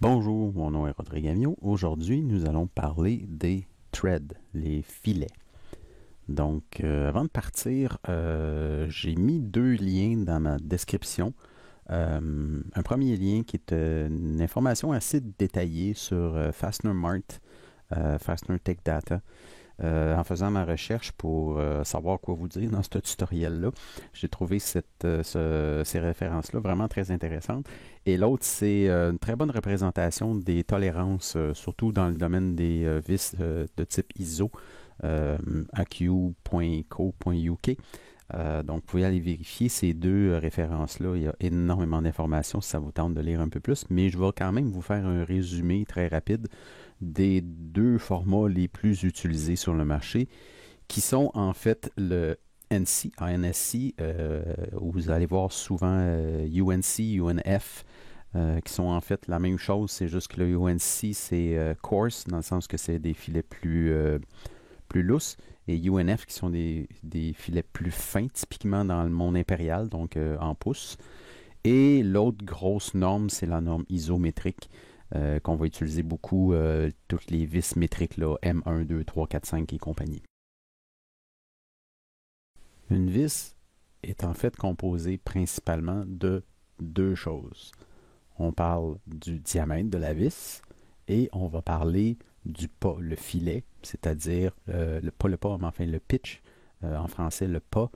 Bonjour, mon nom est Rodrigue Amiot. Aujourd'hui, nous allons parler des threads, les filets. Donc, avant de partir, j'ai mis deux liens dans ma description. Un premier lien qui est une information assez détaillée sur Fastener Mart, Fastener Tech Data. En faisant ma recherche pour savoir quoi vous dire dans ce tutoriel-là, j'ai trouvé ces références-là vraiment très intéressantes. Et l'autre, c'est une très bonne représentation des tolérances, surtout dans le domaine des vis de type ISO, aq.co.uk. Donc, vous pouvez aller vérifier ces deux références-là. Il y a énormément d'informations si ça vous tente de lire un peu plus, mais je vais quand même vous faire un résumé très rapide des deux formats les plus utilisés sur le marché, qui sont en fait le NC, ANSC, où vous allez voir souvent UNC, UNF, qui sont en fait la même chose, c'est juste que le UNC c'est coarse, dans le sens que c'est des filets plus lousses, et UNF qui sont des filets plus fins, typiquement dans le monde impérial, donc en pouces. Et l'autre grosse norme, c'est la norme isométrique, qu'on va utiliser beaucoup, toutes les vis métriques, là, M1, 2, 3, 4, 5 et compagnie. Une vis est en fait composée principalement de deux choses. On parle du diamètre de la vis et on va parler du pas, le filet, c'est-à-dire pas le pas, mais enfin le pitch. En français, le pas,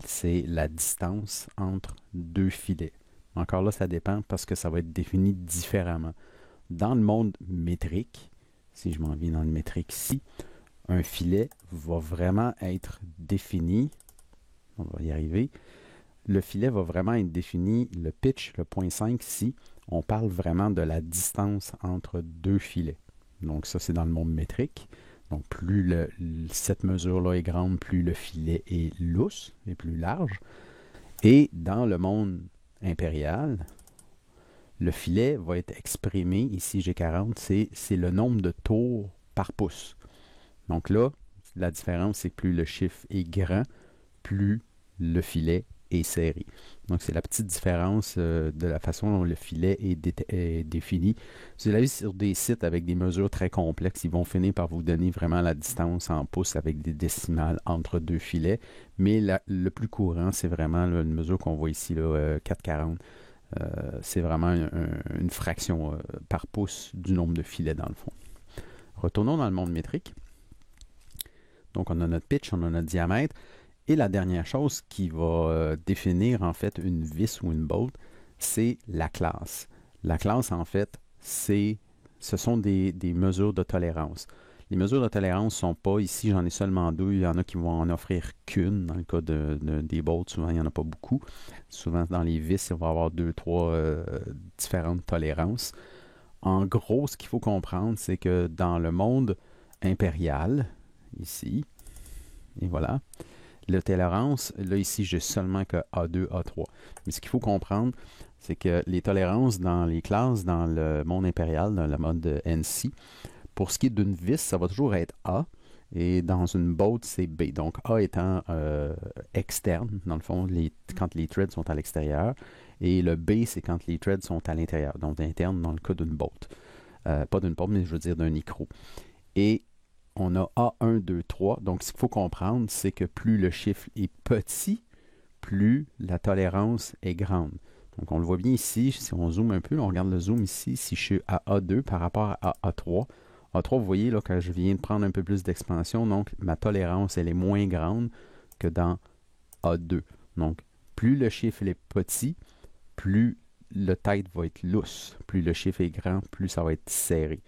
c'est la distance entre deux filets. Encore là, ça dépend parce que ça va être défini différemment. Dans le monde métrique, si je m'en viens dans le métrique ici, un filet va vraiment être défini. On va y arriver. Le filet va vraiment être défini, le pitch, le 0.5 ici, on parle vraiment de la distance entre deux filets. Donc ça, c'est dans le monde métrique. Donc plus cette mesure-là est grande, plus le filet est lousse et plus large. Et dans le monde impérial, le filet va être exprimé, ici G40, c'est le nombre de tours par pouce. Donc là, la différence, c'est que plus le chiffre est grand, plus le filet est serré. Donc c'est la petite différence de la façon dont le filet est défini. Vous allez sur des sites avec des mesures très complexes, ils vont finir par vous donner vraiment la distance en pouces avec des décimales entre deux filets, mais le plus courant, c'est vraiment là, une mesure qu'on voit ici, là, 4,40. C'est vraiment une fraction par pouce du nombre de filets dans le fond. Retournons dans le monde métrique. Donc on a notre pitch, on a notre diamètre. Et la dernière chose qui va définir en fait une vis ou une bolt, c'est la classe. La classe, en fait, ce sont des mesures de tolérance. Les mesures de tolérance ne sont pas, ici j'en ai seulement deux, il y en a qui vont en offrir qu'une. Dans le cas des bolts, souvent il n'y en a pas beaucoup. Souvent dans les vis, il va y avoir deux, trois différentes tolérances. En gros, ce qu'il faut comprendre, c'est que dans le monde impérial, ici, et voilà, la tolérance, là ici, j'ai seulement que A2, A3. Mais ce qu'il faut comprendre, c'est que les tolérances dans les classes, dans le monde impérial, dans le mode NC, pour ce qui est d'une vis, ça va toujours être A. Et dans une bolt, c'est B. Donc A étant externe, dans le fond, quand les threads sont à l'extérieur. Et le B, c'est quand les threads sont à l'intérieur. Donc interne dans le cas d'une bolt. Pas d'une bolt, mais je veux dire d'un micro. Et on a A1, 2, 3. Donc, ce qu'il faut comprendre, c'est que plus le chiffre est petit, plus la tolérance est grande. Donc, on le voit bien ici, si on zoome un peu, on regarde le zoom ici, si je suis à A2 par rapport à A3. A3, vous voyez, là, quand je viens de prendre un peu plus d'expansion, donc ma tolérance, elle est moins grande que dans A2. Donc, plus le chiffre est petit, plus le tête va être lousse. Plus le chiffre est grand, plus ça va être serré.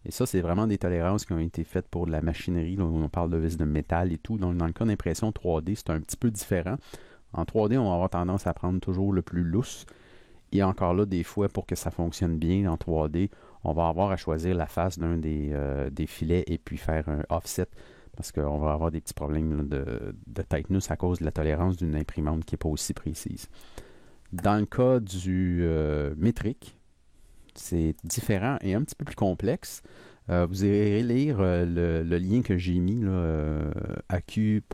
Et ça, c'est vraiment des tolérances qui ont été faites pour de la machinerie. Là, on parle de vis de métal et tout. Donc, dans le cas d'impression 3D, c'est un petit peu différent. En 3D, on va avoir tendance à prendre toujours le plus lousse. Et encore là, des fois, pour que ça fonctionne bien en 3D, on va avoir à choisir la face d'un des filets et puis faire un offset. Parce qu'on va avoir des petits problèmes là, de tightness à cause de la tolérance d'une imprimante qui n'est pas aussi précise. Dans le cas du métrique, c'est différent et un petit peu plus complexe. Vous irez lire le lien que j'ai mis, aq.co.uk,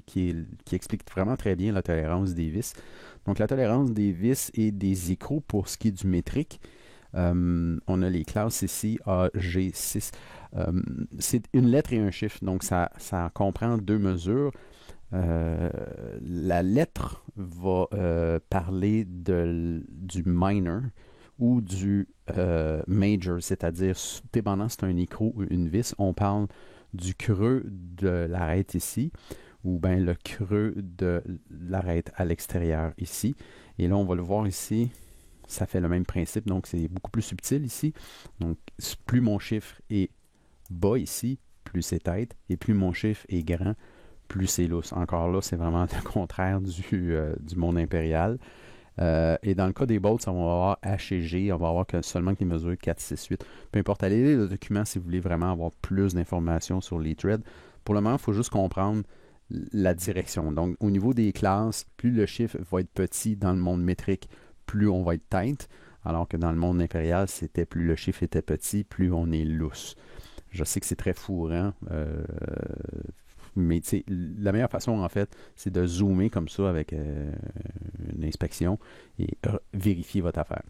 qui explique vraiment très bien la tolérance des vis. Donc, la tolérance des vis et des écrous pour ce qui est du métrique, On a les classes ici, AG6. C'est une lettre et un chiffre, donc ça comprend deux mesures. La lettre va parler du minor ou du major, c'est-à-dire, dépendant si c'est un écrou ou une vis, on parle du creux de l'arête ici, ou bien le creux de l'arête à l'extérieur ici. Et là, on va le voir ici, ça fait le même principe, donc c'est beaucoup plus subtil ici. Donc, plus mon chiffre est bas ici, plus c'est tête, et plus mon chiffre est grand, plus c'est lousse. Encore là, c'est vraiment le contraire du monde impérial. Et dans le cas des bolts, on va avoir H et G, on va avoir seulement que les mesures 4, 6, 8. Peu importe, allez lire le document si vous voulez vraiment avoir plus d'informations sur les threads. Pour le moment, il faut juste comprendre la direction. Donc, au niveau des classes, plus le chiffre va être petit dans le monde métrique, plus on va être tight, alors que dans le monde impérial, c'était plus le chiffre était petit, plus on est lousse. Je sais que c'est très fourrant, mais la meilleure façon, en fait, c'est de zoomer comme ça avec une inspection et vérifier votre affaire.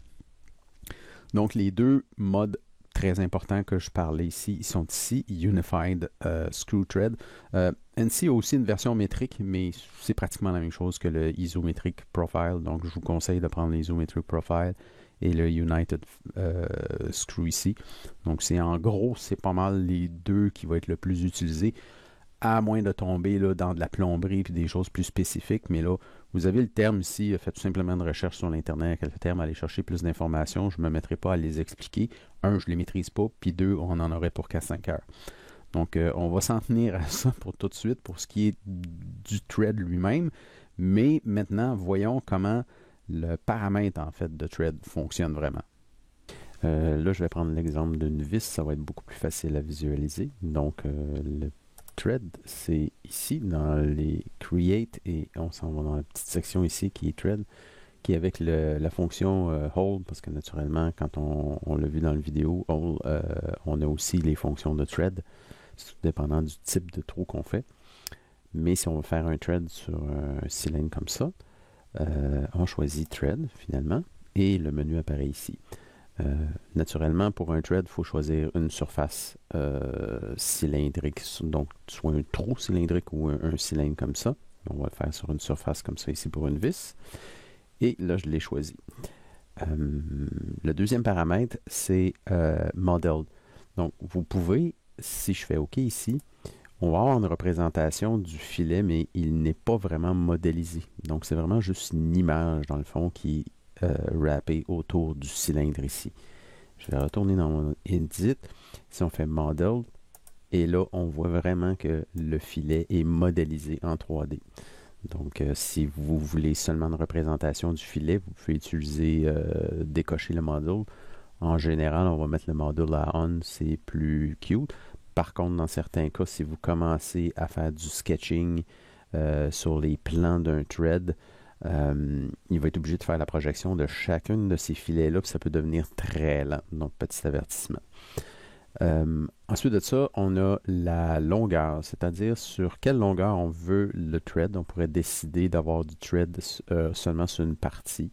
Donc, les deux modes très importants que je parlais ici, ils sont ici, Unified Screw Thread. NC a aussi une version métrique, mais c'est pratiquement la même chose que le Isometric Profile. Donc, je vous conseille de prendre l'Isometric Profile et le United Screw ici. Donc, en gros, c'est pas mal les deux qui vont être le plus utilisés, à moins de tomber là, dans de la plomberie et des choses plus spécifiques. Mais là, vous avez le terme ici, faites tout simplement une recherche sur l'Internet, quel terme, allez chercher plus d'informations. Je ne me mettrai pas à les expliquer. Un, je ne les maîtrise pas, puis deux, on en aurait pour 4-5 heures. Donc, on va s'en tenir à ça pour tout de suite, pour ce qui est du thread lui-même. Mais maintenant, voyons comment le paramètre, en fait, de thread fonctionne vraiment. Là, je vais prendre l'exemple d'une vis, ça va être beaucoup plus facile à visualiser. Donc, le thread, c'est ici dans les create et on s'en va dans la petite section ici qui est thread, qui est avec la fonction hold, parce que naturellement, quand on l'a vu dans la vidéo, hold, on a aussi les fonctions de thread, tout dépendant du type de trou qu'on fait. Mais si on veut faire un thread sur un cylindre comme ça, on choisit thread finalement et le menu apparaît ici. Naturellement, pour un thread, il faut choisir une surface cylindrique, donc soit un trou cylindrique ou un cylindre comme ça. On va le faire sur une surface comme ça ici pour une vis. Et là, je l'ai choisi. Le deuxième paramètre, c'est Model. Donc, vous pouvez, si je fais OK ici, on va avoir une représentation du filet, mais il n'est pas vraiment modélisé. Donc, c'est vraiment juste une image, dans le fond, qui wrappé autour du cylindre ici. Je vais retourner dans mon Edit. Si on fait Model, et là, on voit vraiment que le filet est modélisé en 3D. Donc, si vous voulez seulement une représentation du filet, vous pouvez utiliser, décocher le model. En général, on va mettre le model à On, c'est plus cute. Par contre, dans certains cas, si vous commencez à faire du sketching sur les plans d'un thread, il va être obligé de faire la projection de chacune de ces filets-là, puis ça peut devenir très lent. Donc, petit avertissement. Ensuite de ça, on a la longueur, c'est-à-dire sur quelle longueur on veut le thread. On pourrait décider d'avoir du thread seulement sur une partie.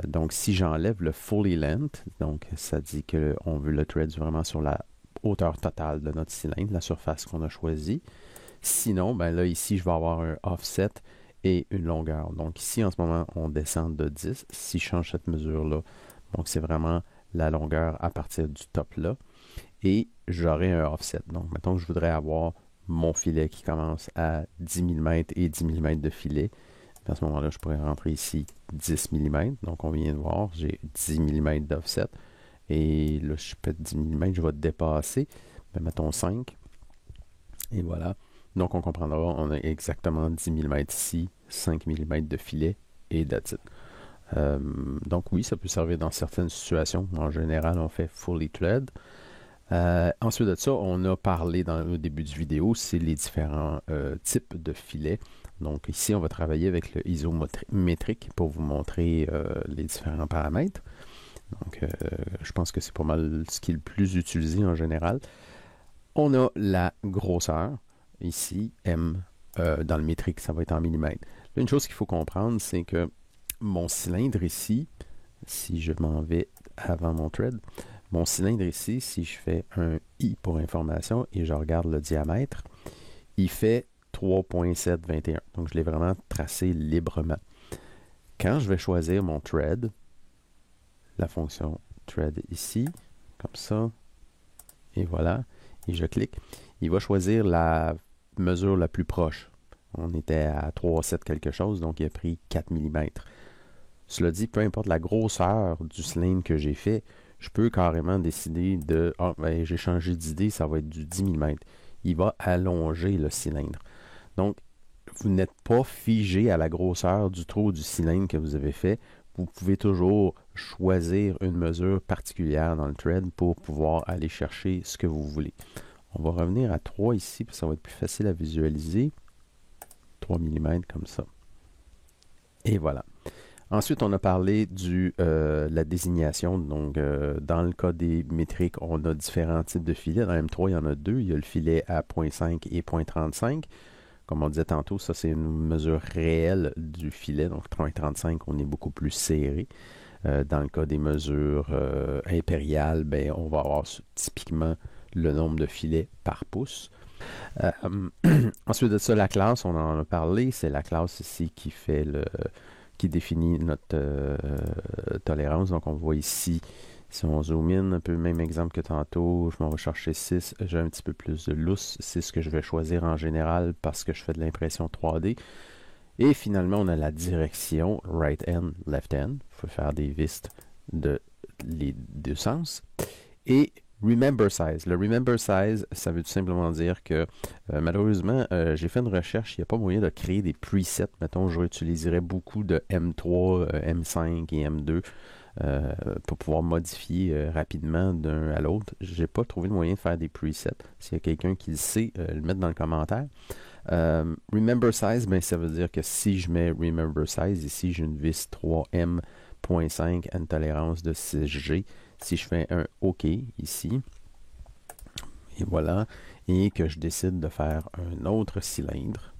Donc, si j'enlève le fully length, donc ça dit qu'on veut le thread vraiment sur la hauteur totale de notre cylindre, la surface qu'on a choisie. Sinon, ben là, ici, je vais avoir un offset et une longueur. Donc ici, en ce moment, on descend de 10. Si je change cette mesure-là, donc c'est vraiment la longueur à partir du top là. Et j'aurai un offset. Donc, mettons que je voudrais avoir mon filet qui commence à 10 mm et 10 mm de filet. À ce moment-là, je pourrais rentrer ici 10 mm. Donc, on vient de voir, j'ai 10 mm d'offset. Et là, je pète 10 mm, je vais dépasser. Ben, mettons 5. Et voilà. Donc, on comprendra, on a exactement 10 mm ici, 5 mm de filet et that's it. Donc, oui, ça peut servir dans certaines situations. En général, on fait fully thread. Ensuite de ça, on a parlé dans le début du vidéo, c'est les différents types de filets. Donc, ici, on va travailler avec le isométrique pour vous montrer les différents paramètres. Donc, je pense que c'est pas mal ce qui est le plus utilisé en général. On a la grosseur. Ici, M, dans le métrique, ça va être en millimètres. Là, une chose qu'il faut comprendre, c'est que mon cylindre ici, si je m'en vais avant mon thread. Mon cylindre ici, si je fais un I pour information et je regarde le diamètre, il fait 3.721. Donc, je l'ai vraiment tracé librement. Quand je vais choisir mon thread, la fonction thread ici, comme ça, et voilà, et je clique, il va choisir la mesure la plus proche. On était à 3,7 quelque chose, donc il a pris 4 mm. Cela dit, peu importe la grosseur du cylindre que j'ai fait, je peux carrément décider de « Ah, ben, j'ai changé d'idée, ça va être du 10 mm. » Il va allonger le cylindre. Donc, vous n'êtes pas figé à la grosseur du trou du cylindre que vous avez fait. Vous pouvez toujours choisir une mesure particulière dans le thread pour pouvoir aller chercher ce que vous voulez. On va revenir à 3 ici, puis ça va être plus facile à visualiser. 3 mm comme ça. Et voilà. Ensuite, on a parlé de la désignation. Donc, dans le cas des métriques, on a différents types de filets. Dans M3, il y en a deux. Il y a le filet à 0.5 et 0.35. Comme on disait tantôt, ça, c'est une mesure réelle du filet. Donc, 0.35, on est beaucoup plus serré. Dans le cas des mesures impériales, ben, on va avoir typiquement le nombre de filets par pouce. Ensuite de ça, la classe, on en a parlé. C'est la classe ici qui définit notre tolérance. Donc, on voit ici, si on zoome in un peu le même exemple que tantôt, je m'en vais chercher 6. J'ai un petit peu plus de lousse. C'est ce que je vais choisir en général parce que je fais de l'impression 3D. Et finalement, on a la direction right hand, left hand. Il faut faire des vistes de les deux sens. Et Remember Size. Le Remember Size, ça veut tout simplement dire que malheureusement, j'ai fait une recherche, il n'y a pas moyen de créer des presets. Mettons, je réutiliserais beaucoup de M3, M5 et M2 pour pouvoir modifier rapidement d'un à l'autre. Je n'ai pas trouvé le moyen de faire des presets. S'il y a quelqu'un qui le sait, le mettre dans le commentaire. Remember Size, ben, ça veut dire que si je mets Remember Size, ici j'ai une vis 3M.5 à une tolérance de 6G. Si je fais un OK ici, et voilà, et que je décide de faire un autre cylindre,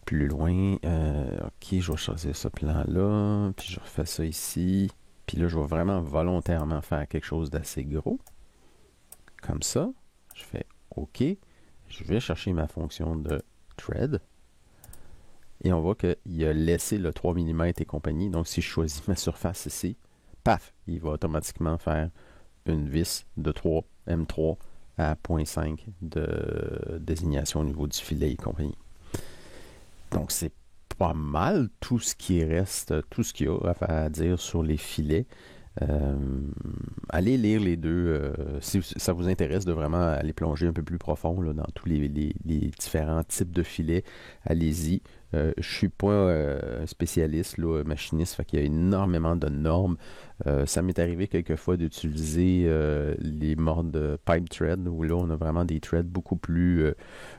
plus loin, OK, je vais choisir ce plan-là, puis je refais ça ici, puis là, je vais vraiment volontairement faire quelque chose d'assez gros, comme ça, je fais OK, je vais chercher ma fonction de thread, et on voit qu'il a laissé le 3 mm et compagnie, donc si je choisis ma surface ici, paf, il va automatiquement faire une vis de 3, M3 à 0.5 de désignation au niveau du filet et compagnie. Donc, c'est pas mal tout ce qui reste, tout ce qu'il y a à dire sur les filets. Allez lire les deux si ça vous intéresse de vraiment aller plonger un peu plus profond là, dans tous les différents types de filets. Allez-y. Je suis pas un spécialiste, là, machiniste, fait qu'il y a énormément de normes. Ça m'est arrivé quelquefois d'utiliser les modes pipe thread, où là on a vraiment des threads beaucoup plus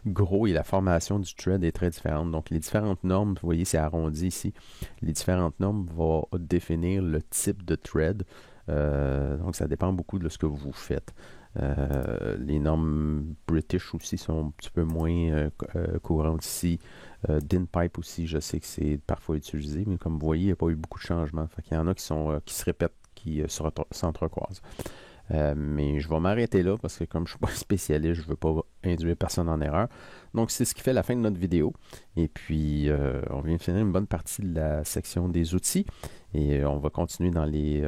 gros et la formation du thread est très différente. Donc les différentes normes, vous voyez c'est arrondi ici, les différentes normes vont définir le type de thread. Donc ça dépend beaucoup de ce que vous faites. Les normes British aussi sont un petit peu moins courantes ici. DIN-Pipe aussi, je sais que c'est parfois utilisé, mais comme vous voyez, il n'y a pas eu beaucoup de changements. Fait qu'il y en a qui se répètent, qui s'entrecroisent. Mais je vais m'arrêter là parce que comme je ne suis pas spécialiste, je ne veux pas induire personne en erreur. Donc c'est ce qui fait la fin de notre vidéo. Et puis on vient de finir une bonne partie de la section des outils. Et on va continuer dans les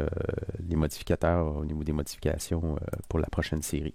modificateurs au niveau des modifications pour la prochaine série.